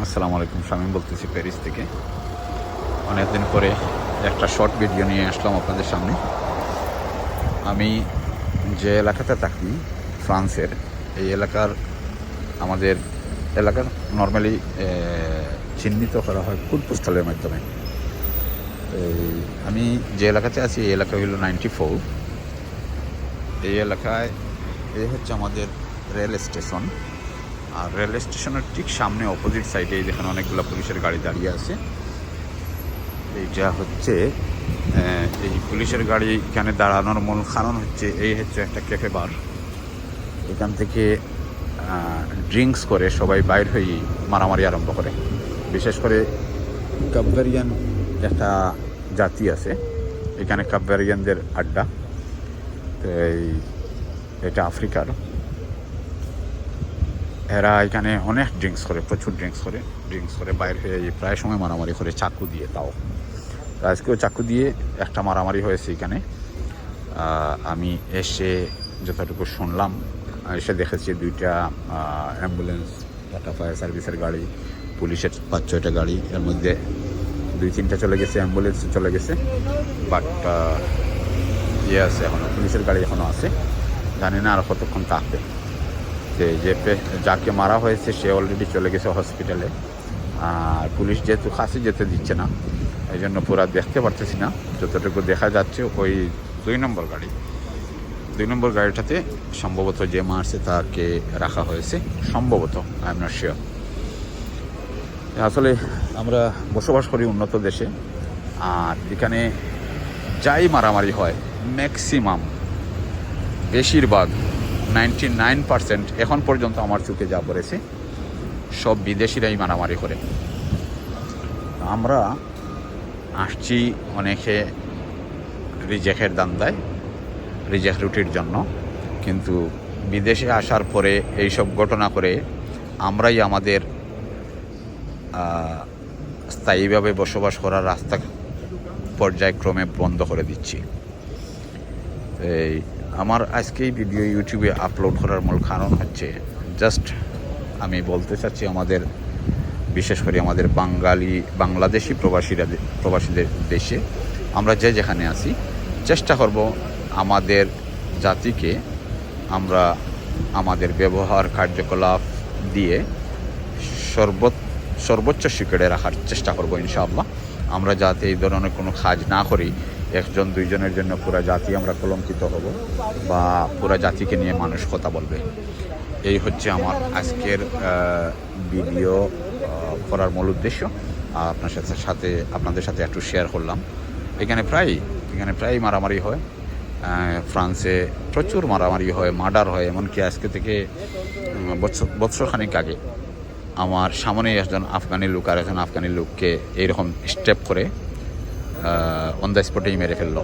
আসসালামু আলাইকুম। শামীম বলতেছি প্যারিস থেকে। অনেকদিন পরে একটা শর্ট ভিডিও নিয়ে আসলাম আপনাদের সামনে। আমি যে এলাকাতে থাকি ফ্রান্সের, এই আমাদের এলাকার নর্মালি চিহ্নিত করা হয় কোড পোস্টালের মাধ্যমে। আমি যে এলাকাতে আছি এই এলাকা হলো 94। এই এলাকায় এই হচ্ছে আমাদের রেল স্টেশন। আর রেল স্টেশনের ঠিক সামনে অপোজিট সাইডে দেখেন অনেকগুলো পুলিশের গাড়ি দাঁড়িয়ে আছে। এইটা হচ্ছে এই পুলিশের গাড়ি এখানে দাঁড়ানোর মূল কারণ হচ্ছে এই হচ্ছে একটা ক্যাফে বার। এখান থেকে ড্রিঙ্কস করে সবাই বাইর হয়ে মারামারি আরম্ভ করে। বিশেষ করে কাপভারিয়ান একটা জাতি আছে এখানে, কাপভারিয়ানদের আড্ডা। তো এটা আফ্রিকার। এরা এখানে অনেক প্রচুর ড্রিঙ্কস করে বাইরে হয়ে প্রায় সময় মারামারি করে চাকু দিয়ে। তাও আজকেও চাকু দিয়ে একটা মারামারি হয়েছে এখানে। আমি এসে যতটুকু শুনলাম, এসে দেখেছি দুইটা অ্যাম্বুলেন্স, একটা ফায়ার সার্ভিসের গাড়ি, পুলিশের 5-6টা গাড়ি, এর মধ্যে 2-3টা চলে গেছে, অ্যাম্বুলেন্স চলে গেছে, বাট আছে এখনও, পুলিশের গাড়ি এখনও আছে। জানি না আর কতক্ষণ থাকবে। যাকে মারা হয়েছে সে অলরেডি চলে গেছে হসপিটালে। আর পুলিশ যেহেতু কাছে যেতে দিচ্ছে না, এই জন্য পুরা দেখতে পারতেছি না। যতটুকু দেখা যাচ্ছে ওই 2 নম্বর গাড়িটাতে সম্ভবত যে মারছে তাকে রাখা হয়েছে, সম্ভবত, আই এম নট শিওর। আসলে আমরা বসবাস করি উন্নত দেশে, আর এখানে যাই মারামারি হয় ম্যাক্সিমাম, বেশিরভাগ 99% এখন পর্যন্ত আমার চোখে যা পড়েছে সব বিদেশিরাই মারামারি করে। আমরা আসছি অনেকে রিজেকের দান্দায়, রিজেক রুটির জন্য, কিন্তু বিদেশে আসার পরে এইসব ঘটনা করে আমরাই আমাদের স্থায়ীভাবে বসবাস করার রাস্তা পর্যায়ক্রমে বন্ধ করে দিচ্ছি। আমার আজকে এই ভিডিও ইউটিউবে আপলোড করার মূল কারণ হচ্ছে জাস্ট আমি বলতে চাচ্ছি আমাদের, বিশেষ করে আমাদের বাংলাদেশি প্রবাসীদের দেশে আমরা যেখানে আছি, চেষ্টা করব আমাদের জাতিকে আমরা আমাদের ব্যবহার কার্যকলাপ দিয়ে সর্বোচ্চ শিখরে রাখার চেষ্টা করব ইনশাআল্লাহ। আমরা যাতে এই ধরনের কোনো কাজ না করি, 1-2 জনের জন্য পুরা জাতি আমরা কলঙ্কিত হব, বা পুরা জাতিকে নিয়ে মানুষ কথা বলবে। এই হচ্ছে আমার আজকের ভিডিও করার মূল উদ্দেশ্য। আপনাদের সাথে একটু শেয়ার করলাম। এখানে প্রায় মারামারি হয়। ফ্রান্সে প্রচুর মারামারি হয়, মার্ডার হয়। এমনকি আজকে থেকে বছরখানিক আগে আমার সামনেই একজন আফগানি লোককে এইরকম স্টেপ করে অন দ্য স্পটেই মেরে ফেলল।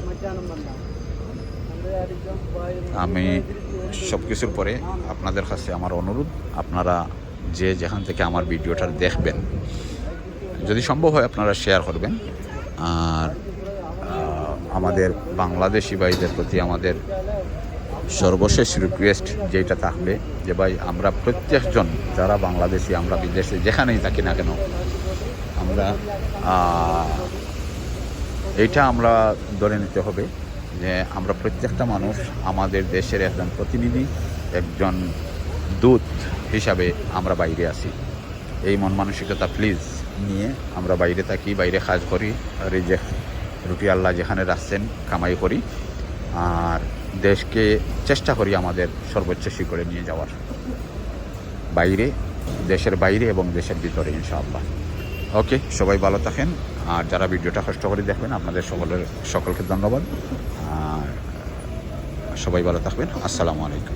আমি সব কিছুর পরে আপনাদের কাছে আমার অনুরোধ, আপনারা যেখান থেকে আমার ভিডিওটা দেখবেন, যদি সম্ভব হয় আপনারা শেয়ার করবেন। আর আমাদের বাংলাদেশি ভাইদের প্রতি আমাদের সর্বশেষ রিকোয়েস্ট যেটা থাকবে, যে ভাই আমরা প্রত্যেকজন যারা বাংলাদেশি, আমরা বিদেশে যেখানেই থাকি না কেন, আমরা ধরে নিতে হবে যে আমরা প্রত্যেকটা মানুষ আমাদের দেশের একজন প্রতিনিধি, একজন দূত হিসাবে আমরা বাইরে আছি। এই মন মানসিকতা প্লিজ নিয়ে আমরা বাইরে থাকি, বাইরে কাজ করি, রিজেক রুটি আল্লাহ যেখানে রাখছেন কামাই করি, আর দেশকে চেষ্টা করি আমাদের সর্বোচ্চ শিখরে নিয়ে যাওয়ার, দেশের বাইরে এবং দেশের ভিতরে ইনশাআল্লাহ। ওকে, সবাই ভালো থাকেন। আর যারা ভিডিওটা কষ্ট করে দেখবেন, আপনাদের সকলকে ধন্যবাদ। আর সবাই ভালো থাকবেন। আসসালামু আলাইকুম।